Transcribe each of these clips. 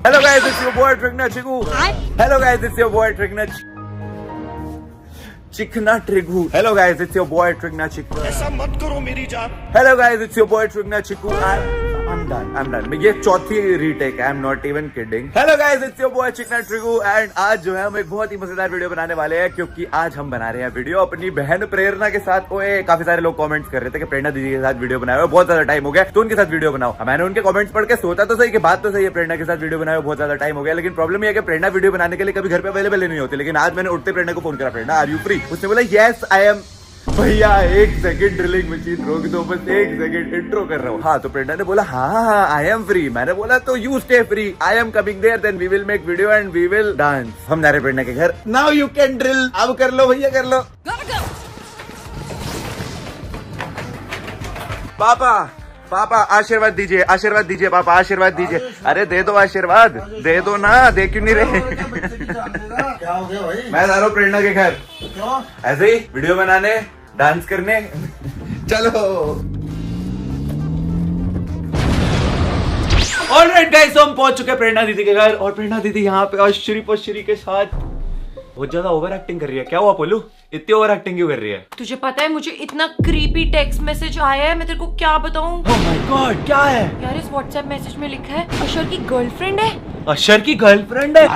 Hello guys, it's your boy Trigna Chiku. Hello guys, it's your boy Trigna Chikna Trigu. Hello guys, it's your boy Trigna Chiku. ऐसा मत करो मेरी जान. Hello guys, it's your boy Trigna Chiku. I'm done. ये चौथी retake है. I'm not even kidding. Hello guys, it's your boy Chikna Trigu and आज जो है हम एक बहुत ही मजेदार वीडियो बनाने वाले हैं क्योंकि आज हम बना रहे हैं वीडियो अपनी बहन प्रेरणा के साथ. ओए काफी सारे लोग कमेंट्स कर रहे थे कि प्रेरणा दीदी के साथ वीडियो बनाए हुए बहुत ज्यादा टाइम हो गया तो उनके साथ वीडियो बनाओ. मैंने उनके कमेंट्स पढ़ के सोचा तो सही कि बात तो सही है, प्रेरणा के साथ वीडियो बनाए बहुत ज्यादा टाइम हो गया, लेकिन प्रॉब्लम ये है कि प्रेरणा वीडियो बनाने के लिए कभी घर पे अवेलेबल नहीं होती. लेकिन आज मैंने उठते प्रेरणा को फोन करा, प्रेरणा आर यू फ्री? उसने बोला यस आई एम. भैया एक सेकंड ड्रिलिंग मशीन रोक दो, बस एक सेकंड इंट्रो कर रहा हूँ. हाँ तो प्रेरणा ने बोला हाँ आई एम फ्री. मैंने बोला तो you stay free, I am coming there, then we will make video and we will dance. हम जा रहे प्रेरणा के घर. Now you can drill. अब कर लो भैया कर लो. पापा आशीर्वाद दीजिए पापा आशीर्वाद दीजिए. अरे दे दो आशीर्वाद, दे दो ना, दे क्यों नहीं रहे? क्या हो गया भाई? मैं जा रहा हूँ प्रेरणा के घर. क्यों? ऐसे ही वीडियो बनाने, डांस करने. चलो. ऑलराइट गाइस, हम पहुंच चुके हैं प्रेरणा दीदी के घर और प्रेरणा दीदी यहाँ पे अश्री के साथ बहुत ज्यादा ओवर एक्टिंग कर रही है. क्या हुआ पोलू, इतनी ओवर एक्टिंग क्यों कर रही है? तुझे पता है मुझे इतना क्रीपी टेक्स्ट मैसेज आया है, मैं तेरे को क्या बताऊं? ओह माय गॉड, क्या है यार इस व्हाट्सएप मैसेज में लिखा है अशर की गर्लफ्रेंड है. अशर की गर्लफ्रेंड है?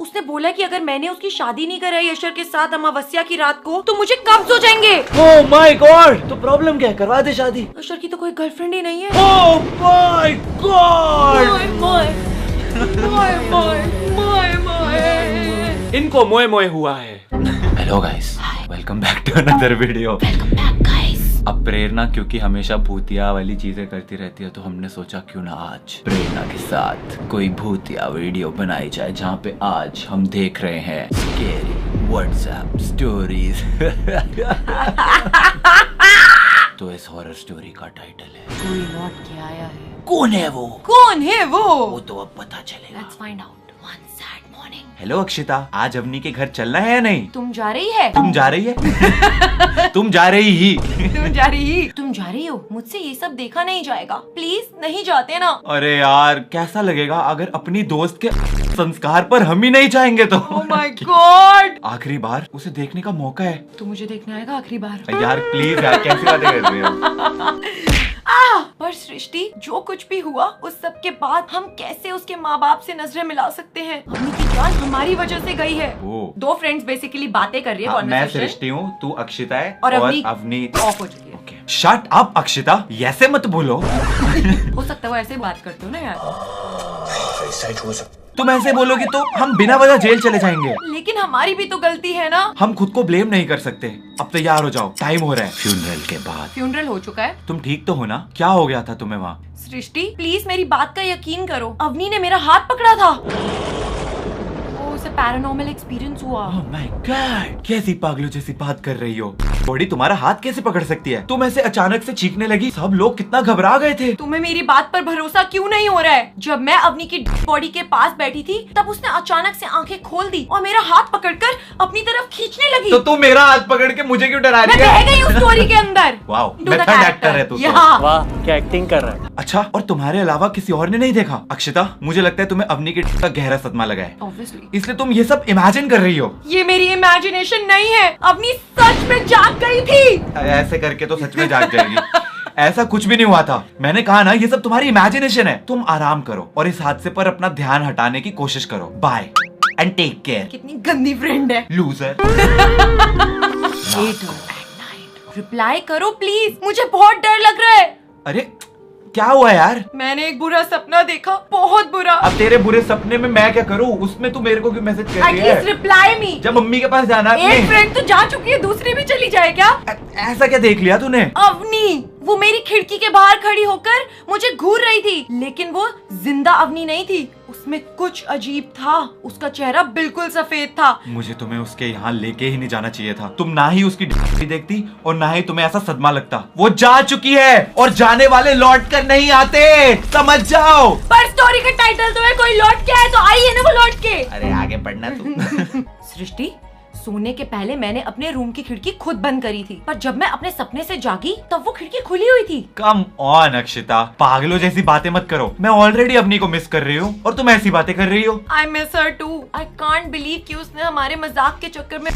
उसने बोला कि अगर मैंने उसकी शादी नहीं कराई अशर के साथ अमावस्या की रात को तो मुझे कब्ज हो जाएंगे. ओह माय गॉड, तो प्रॉब्लम क्या है? करवा दे शादी. अशर की तो कोई गर्लफ्रेंड ही नहीं है. Oh my god. इनको मोए मोए हुआ है. Hello guys, welcome back to another video. अब प्रेरणा क्योंकि हमेशा भूतिया वाली चीजें करती रहती है तो हमने सोचा क्यों ना आज प्रेरणा के साथ कोई भूतिया वीडियो बनाई जाए जहाँ पे आज हम देख रहे हैं स्कैरी व्हाट्सएप स्टोरीज. तो इस हॉरर स्टोरी का टाइटल है कोई लौट के आया है. कौन है वो? वो तो अब पता चलेगा. Let's find out. One sad morning. Hello Akshita, आज अवनी के घर चलना है या नहीं? तुम जा रही है? तुम जा रही है? तुम जा रही ही. तुम जा रही हो. मुझसे ये सब देखा नहीं जाएगा, प्लीज नहीं जाते ना. अरे यार कैसा लगेगा अगर अपनी दोस्त के संस्कार पर हम ही नहीं जाएंगे तो. ओह माय गॉड. आखिरी बार उसे देखने का मौका है. तू मुझे देखने आएगा आखिरी बार? यार प्लीज यार, कैसी बातें कर रही हो? पर सृष्टि जो कुछ भी हुआ उस सब के बाद हम कैसे उसके माँ बाप से नजरें मिला सकते हैं? अवनी की जान हमारी वजह से गई है. ओ. 2 फ्रेंड्स बेसिकली बातें कर रही है. मैं सृष्टि हूँ, तू अक्षिता है और अवनी ऑफ हो चुकी है. शट अप अक्षिता, ऐसे मत बोलो. हो सकता है वो ऐसे बात करते हो ना यार. तुम ऐसे बोलोगी तो हम बिना वजह जेल चले जाएंगे. लेकिन हमारी भी तो गलती है ना. हम खुद को ब्लेम नहीं कर सकते. अब तैयार हो जाओ, टाइम हो रहा है फ्यूनरल के बाद. फ्यूनरल हो चुका है. तुम ठीक तो हो ना? क्या हो गया था तुम्हें वहाँ? सृष्टि प्लीज मेरी बात का यकीन करो. अवनी ने मेरा हाथ पकड़ा था. उसे पैरानॉर्मल एक्सपीरियंस हुआ. ओह माय गॉड, कैसी पागलों जैसी बात कर रही हो? बॉडी तुम्हारा हाथ कैसे पकड़ सकती है? तुम ऐसे अचानक से चीखने लगी, सब लोग कितना घबरा गए थे. तुम्हें मेरी बात पर भरोसा क्यों नहीं हो रहा है? जब मैं अवनी की बॉडी के पास बैठी थी तब उसने अचानक से आंखें खोल दी और मेरा हाथ पकड़कर अपनी तरफ खींचने लगी. तो तू मेरा हाथ पकड़ के मुझे क्यों डरा रही है? मैं बह गई उस स्टोरी के अंदर. Wow, Do the method actor character. है तू तो. वाह क्या एक्टिंग कर रहा है. अच्छा, और तुम्हारे अलावा किसी और ने नहीं देखा? अक्षिता मुझे लगता है तुम्हें अवनी के का गहरा सदमा लगा है, Obviously. इसलिए तुम ये सब इमेजिन कर रही हो. ये मेरी इमेजिनेशन नहीं है. अवनी सच में जाग गई थी. ऐसे करके तो सच में जाग जाएगी. ऐसा कुछ भी नहीं हुआ था. मैंने कहा ना ये सब तुम्हारी इमेजिनेशन है. तुम आराम करो और इस हादसे पर अपना ध्यान हटाने की कोशिश करो. Bye and take care. कितनी गंदी फ्रेंड है. लूजर. रिप्लाई करो प्लीज, मुझे बहुत डर लग रहा है. अरे क्या हुआ यार? मैंने एक बुरा सपना देखा, बहुत बुरा. अब तेरे बुरे सपने में मैं क्या करूं? उसमें तू मेरे को क्यों मैसेज कर रही एटलीस्ट है? Reply me. जब मम्मी के पास जाना एक फ्रेंड तो जा चुकी है, दूसरी भी चली जाए क्या? ऐसा क्या देख लिया तूने? अवनी वो मेरी खिड़की के बाहर खड़ी होकर मुझे घूर रही थी, लेकिन वो जिंदा अवनी नहीं थी. उसमें कुछ अजीब था. उसका चेहरा बिल्कुल सफेद था. मुझे तुम्हें उसके यहाँ लेके ही नहीं जाना चाहिए था. तुम ना ही उसकी देखती और ना ही तुम्हें ऐसा सदमा लगता. वो जा चुकी है और जाने वाले लौट कर नहीं आते, समझ जाओ. पर स्टोरी का टाइटल तो है कोई लौट के आए तो आई है ना वो लौट के. अरे आगे बढ़ना तू. सृष्टि सोने के पहले मैंने अपने रूम की खिड़की खुद बंद करी थी, पर जब मैं अपने सपने से जागी तब वो खिड़की खुली हुई थी। कम ऑन अक्षिता, पागलों जैसी बातें मत करो। मैं ऑलरेडी अपनी को मिस कर रही हूँ और तुम ऐसी बातें कर रही हो। I miss her too. I can't believe कि उसने हमारे मजाक के चक्कर में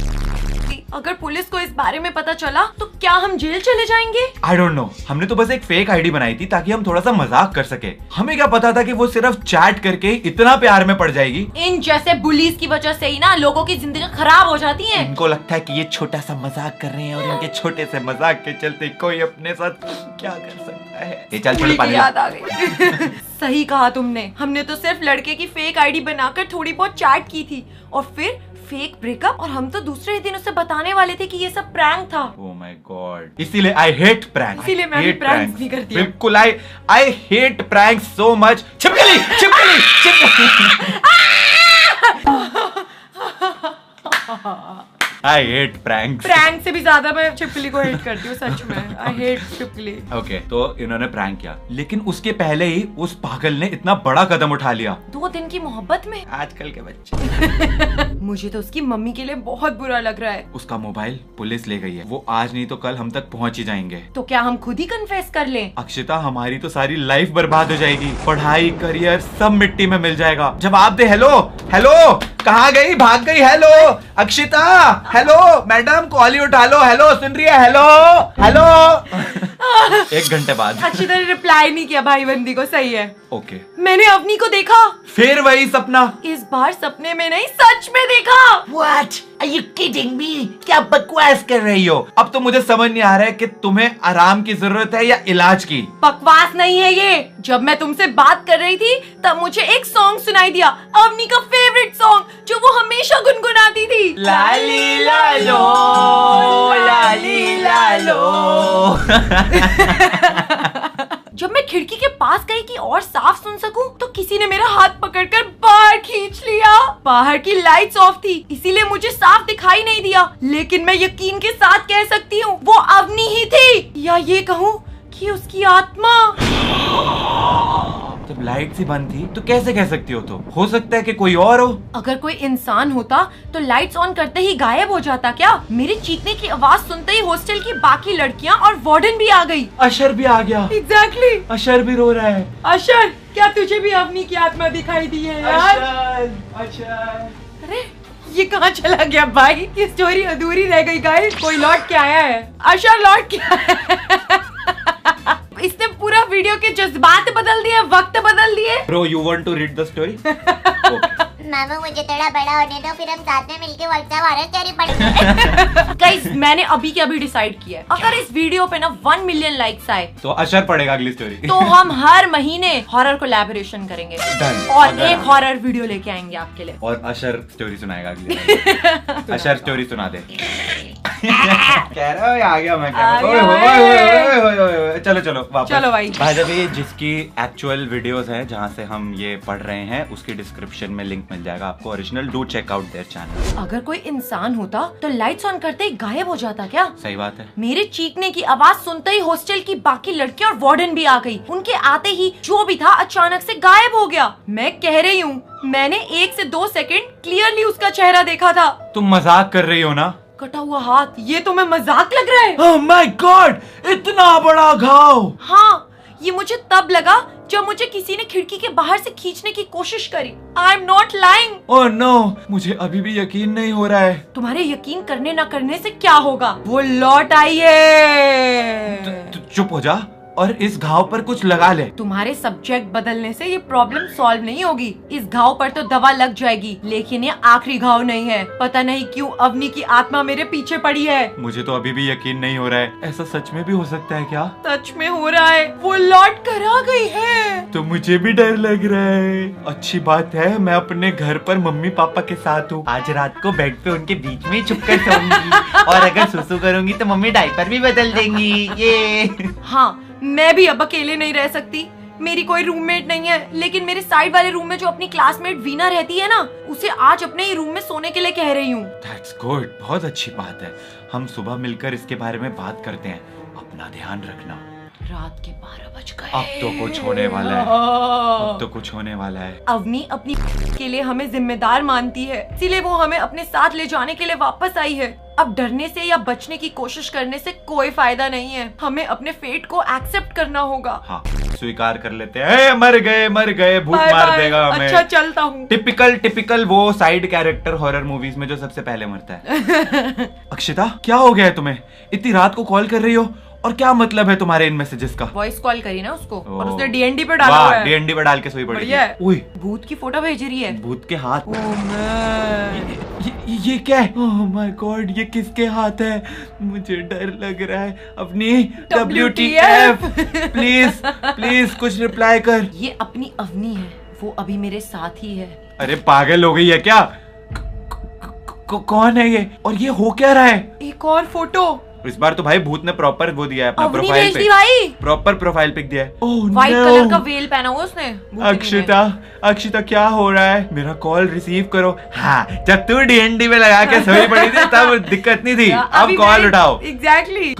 अगर पुलिस को इस बारे में पता चला तो क्या हम जेल चले जाएंगे? आई डोंट नो, हमने तो बस एक फेक आईडी बनाई थी ताकि हम थोड़ा सा मजाक कर सके। हमें क्या पता था कि वो सिर्फ चैट करके इतना प्यार में पड़ जाएगी। इन जैसे बुलीज की वजह से ही ना लोगों की जिंदगी खराब हो जाती है। इनको लगता है कि ये छोटा सा मजाक कर रहे हैं और इनके छोटे से मजाक के चलते कोई अपने साथ क्या कर सकता है। ये चल थोड़ी पानी याद आ गई। सही कहा तुमने, हमने तो सिर्फ लड़के की फेक आईडी बनाकर थोड़ी बहुत चैट की थी और फिर फेक ब्रेकअप, और हम तो दूसरे ही दिन उसे बताने वाले थे कि ये सब प्रैंक था। ओह माय गॉड, इसीलिए आई हेट प्रैंक। इसीलिए मैं भी प्रैंक्स नहीं करती। बिल्कुल, I hate prank so much. छिपकली छिपकली छिपकली। I hate pranks. प्रैंक से भी ज्यादा मैं छिपकली को हेट करती हूँ, सच में। आई हेट छिपकली। ओके, तो इन्होंने प्रैंक किया, लेकिन उसके पहले ही उस पागल ने इतना बड़ा कदम उठा लिया। 2 दिन की मोहब्बत में। आजकल के बच्चे। मुझे तो उसकी मम्मी के लिए बहुत बुरा लग रहा है। उसका मोबाइल पुलिस ले गई है। वो आज नहीं तो कल हम तक पहुंच ही जाएंगे। तो क्या हम खुद ही कन्फेस कर लें? अक्षिता, हमारी तो सारी लाइफ बर्बाद हो जाएगी। पढ़ाई, करियर सब मिट्टी में मिल जाएगा। जवाब दे। हेलो हेलो, कहाँ गई? भाग गई। Hello Akshita, hello madam, call ही उठा लो। हेलो, सुन रही है? Hello hello. 1 घंटे बाद अक्षिता ने रिप्लाई नहीं किया भाई बंदी को। सही है। ओके, मैंने अवनी को देखा। फिर वही सपना। इस बार सपने में नहीं, सच में देखा। What? Are you kidding me? क्या बकवास कर रही हो? अब तो मुझे समझ नहीं आ रहा है कि तुम्हें आराम की जरूरत है या इलाज की। बकवास नहीं है ये। जब मैं तुमसे बात कर रही थी तब मुझे एक सॉन्ग सुनाई दिया, अवनी का फेवरेट सॉन्ग, जो वो हमेशा गुनगुनाती थी। लाली लालो, लाली लालो। जब मैं खिड़की के पास गई कि और साफ सुन सकूं, तो किसी ने मेरा हाथ पकड़कर बाहर खींच लिया। बाहर की लाइट्स ऑफ थी, इसीलिए मुझे साफ दिखाई नहीं दिया, लेकिन मैं यकीन के साथ कह सकती हूँ वो अवनी ही थी, या ये कहूँ कि उसकी आत्मा। जब लाइट सी बंद थी तो कैसे कह सकती हो? तो हो सकता है कि कोई और हो। अगर कोई इंसान होता तो लाइट्स ऑन करते ही गायब हो जाता क्या? मेरे चीखने की आवाज सुनते ही हॉस्टल की बाकी लड़कियां और वार्डन भी आ गई। अशर भी आ गया। एग्जैक्टली। अशर भी रो रहा है। अशर, क्या तुझे भी अवनी की आत्मा दिखाई दी है यार? अशर। अरे ये कहाँ चला गया भाई? ये स्टोरी अधूरी रह गई गाइस। कोई लौट के आया है। अशर लौट के आया है। इसने पूरा वीडियो के जज्बात बदल दिए, वक्त बदल दिए। Bro, you want to read the story? मामा मुझे थोड़ा बड़ा होने दो, फिर हम साथ में मिलके व्हाट्सएप हॉरर स्टोरी पढ़ेंगे। गाइस, मैंने अभी के अभी डिसाइड किया है, अगर इस वीडियो पे ना 1 मिलियन लाइक्स आए तो अशर पढ़ेगा अगली स्टोरी। तो हम हर महीने हॉरर कोलैबोरेशन करेंगे Done. और एक हॉरर वीडियो लेके आएंगे आपके लिए। और अशर स्टोरी सुनाएगा अगली बार। अशर स्टोरी सुना दे। कह रहा है आ गया मैं। चलो चलो वापस। चलो भाई। भाई जिसकी एक्चुअल वीडियोस हैं जहाँ से हम ये पढ़ रहे हैं, उसकी डिस्क्रिप्शन में लिंक मिल जाएगा आपको। Original, do check out their channel. अगर कोई इंसान होता तो लाइट्स ऑन करते ही गायब हो जाता क्या? सही बात है। मेरे चीखने की आवाज सुनते ही हॉस्टल की बाकी लड़कियां और वार्डन भी आ गई। उनके आते ही जो भी था अचानक से गायब हो गया। मैं कह रही हूँ, मैंने 1 से 2 सेकंड क्लियरली उसका चेहरा देखा था। तुम मजाक कर रही हो ना? कटा हुआ हाथ, ये तुम्हें मजाक लग रहा है? ओह माय गॉड, इतना बड़ा घाव। हाँ, ये मुझे तब लगा जब मुझे किसी ने खिड़की के बाहर से खींचने की कोशिश करी। I am not lying. Oh no, मुझे अभी भी यकीन नहीं हो रहा है। तुम्हारे यकीन करने ना करने से क्या होगा, वो लौट आई है। चुप हो जा और इस घाव पर कुछ लगा ले। तुम्हारे सब्जेक्ट बदलने से ये प्रॉब्लम सॉल्व नहीं होगी। इस घाव पर तो दवा लग जाएगी, लेकिन ये आखिरी घाव नहीं है। पता नहीं क्यों अवनी की आत्मा मेरे पीछे पड़ी है। मुझे तो अभी भी यकीन नहीं हो रहा है। ऐसा सच में भी हो सकता है क्या? सच में हो रहा है, वो लौट कर आ गई है। तो मुझे भी डर लग रहा है। अच्छी बात है, मैं अपने घर पर मम्मी पापा के साथ हूँ। आज रात को बेड पे उनके बीच में छुप कर सोऊंगी और अगर सुसु करूंगी तो मम्मी डायपर भी बदल देंगी। ये हाँ, मैं भी अब अकेले नहीं रह सकती। मेरी कोई रूममेट नहीं है, लेकिन मेरे साइड वाले रूम में जो अपनी क्लासमेट वीना रहती है ना, उसे आज अपने ही रूम में सोने के लिए कह रही हूँ। That's good, बहुत अच्छी बात है। हम सुबह मिलकर इसके बारे में बात करते हैं। अपना ध्यान रखना। रात के 12 बज गए। अब तो कुछ होने वाला है। अब अब तो कुछ होने वाला है। अवनी अपनी के लिए हमें जिम्मेदार मानती है, इसीलिए वो हमें अपने साथ ले जाने के लिए वापस आई है। अब डरने से या बचने की कोशिश करने से कोई फायदा नहीं है, हमें अपने फेट को एक्सेप्ट करना होगा। हाँ, स्वीकार कर लेते हैं। मर गए भूत बाय मार बाय। देगा हमें। अच्छा चलता हूँ। टिपिकल वो साइड कैरेक्टर हॉरर मूवीज में जो सबसे पहले मरता है। अक्षिता, क्या हो गया है तुम्हें? इतनी रात को कॉल कर रही हो, और क्या मतलब है तुम्हारे इन मैसेजेस का? वॉइस कॉल करी ना उसको और ओह। उसने डीएनडी पे डाला हुआ है। डीएनडी पे डाल के सोई पड़ी बढ़िया है। थी। उई, भूत की फोटो भेज रही है। भूत के हाथ। ओह मैं। ये क्या है? ओह माय गॉड, ये किसके हाथ है? मुझे डर लग रहा है। अपनी WTF प्लीज कुछ रिप्लाई कर। ये अपनी अवनी है, वो अभी मेरे साथ ही है। अरे पागल हो गई है क्या? कौन है ये, और ये हो क्या रहा है? एक और फोटो। इस बार तो भाई भूत ने प्रॉपर वो दिया है अपना अवनी प्रोफाइल भेज दी पिक। भाई। प्रॉपर प्रोफाइल पिक दिया है। ओह व्हाइट no! कलर का वेल पहना हुआ उसने। भूतनी ने। अक्षिता क्या हो रहा है? मेरा कॉल रिसीव करो। हाँ, जब तू डीएनडी में लगा के सोई पड़ी थी तब दिक्कत नहीं थी, अब कॉल उठाओ। एग्जैक्टली।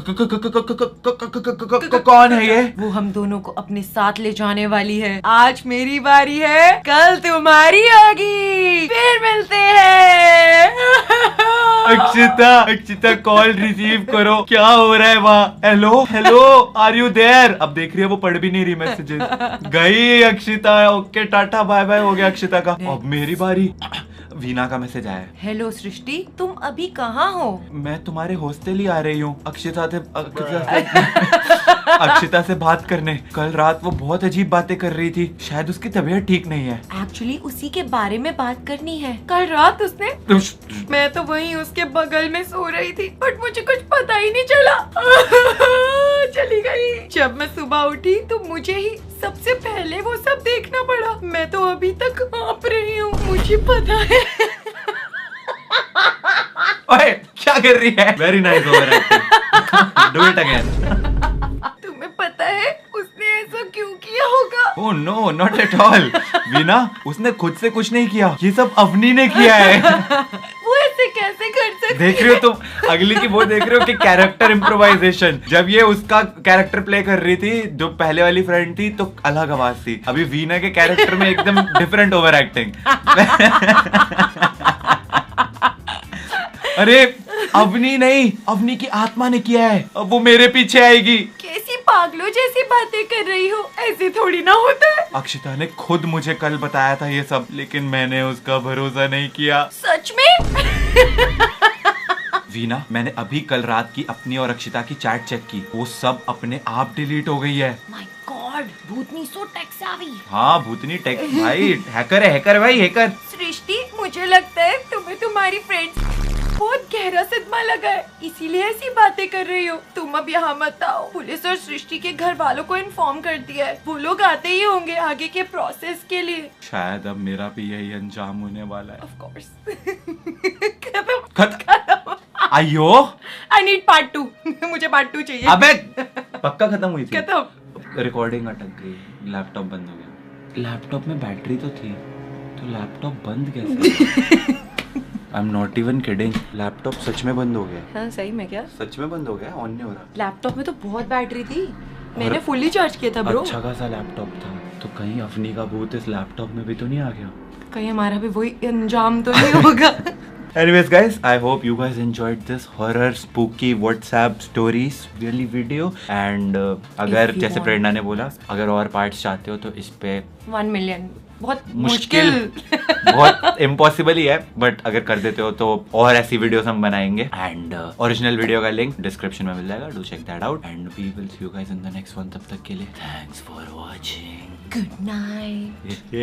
कौन है ये? वो हम दोनों को अपने साथ ले जाने वाली है। आज मेरी बारी है, कल तुम्हारी होगी। फिर मिलते हैं। अक्षिता कॉल रिसीव करो। क्या हो रहा है वहाँ? Hello are you there? अब देख रही है वो पढ़ भी नहीं रही मैसेजेस। गई Akshita. Okay tata bye bye हो गया अक्षिता का। अब मेरी बारी। वीना का मैसेज आया है। हेलो सृष्टि, तुम अभी कहाँ हो? मैं तुम्हारे हॉस्टल ही आ रही हूँ अक्षिता से बात करने। कल रात वो बहुत अजीब बातें कर रही थी, शायद उसकी तबीयत ठीक नहीं है। एक्चुअली उसी के बारे में बात करनी है। कल रात उसने, मैं तो वहीं उसके बगल में सो रही थी, बट मुझे कुछ पता ही नहीं चला। चली गई। जब मैं सुबह उठी तो मुझे ही सबसे पहले वो सब देखना पड़ा। मैं तो अभी तक कांप रही हूँ, मुझे पता है। ओए, क्या कर रही है? Very nice over acting. Do it again. तुम्हें पता है उसने ऐसा क्यों किया होगा? Oh no, not at all. Veena, उसने खुद से कुछ नहीं किया, ये सब अवनी ने किया है। वो ऐसे कैसे कर सकती? देख रही हो तुम अगली की वो देख रहे हो कि कैरेक्टर इम्प्रोवाइजेशन। जब ये उसका कैरेक्टर प्ले कर रही थी, जो पहले वाली फ्रेंड थी, तो अलग आवाज थी। अभी वीना के कैरेक्टर में एकदम डिफरेंट ओवर एक्टिंग। अरे अवनी नहीं, अवनी की आत्मा ने किया है। अब वो मेरे पीछे आएगी। कैसी पागलों जैसी बातें कर रही हो, ऐसे थोड़ी ना होता है। अक्षिता ने खुद मुझे कल बताया था ये सब, लेकिन मैंने उसका भरोसा नहीं किया। सच में? वीना, मैंने अभी कल रात की अपनी और अक्षिता की चैट चेक की, वो सब अपने आप डिलीट हो गई है। My God, Bhootni so tech savvy. हाँ, भूतनी टेक भाई, हैकर है भाई, हैकर। सृष्टि, मुझे लगता है तुम्हें तुम्हारी फ्रेंड्स बहुत गहरा सदमा लगा है, इसीलिए ऐसी बातें कर रही हो। तुम अब यहाँ मत आओ, पुलिस और सृष्टि के घर वालों को इन्फॉर्म कर दिया है, वो लोग आते ही होंगे आगे के प्रोसेस के लिए। शायद अब मेरा भी यही अंजाम होने वाला है। Of course. खत्म। आयो, आई नीड पार्ट 2। मुझे पार्ट 2 चाहिए। अबे पक्का खत्म हुई थी। खत्म। रिकॉर्डिंग अटक गई, लैपटॉप बंद हो गया। लैपटॉप में बैटरी तो थी, तो लैपटॉप बंद कैसे? I am not even kidding. Laptop सच में बंद हो गया। हाँ सही में क्या? सच में बंद हो गया, ऑन नहीं हो रहा। लैपटॉप में तो बहुत बैटरी थी, मैंने फुल्ली चार्ज किया था ब्रो। अच्छा खासा लैपटॉप था, तो कहीं अवनी का भूत इस लैपटॉप में भी तो नहीं आ गया? कहीं हमारा भी वही अंजाम तो नहीं होगा। Anyways guys, I hope you guys enjoyed this horror spooky WhatsApp stories really video and अगर If you जैसे want. प्रेरणा ने बोला, अगर और पार्ट्स चाहते हो तो इस पे 1 मिलियन बहुत मुश्किल बहुत इम्पॉसिबल ही है, बट अगर कर देते हो तो और ऐसी वीडियोस हम बनाएंगे। एंड ओरिजिनल वीडियो का लिंक डिस्क्रिप्शन में मिल जाएगा, do check that out and we will see you guys in the next one. तब तक के लिए thanks for watching, good night.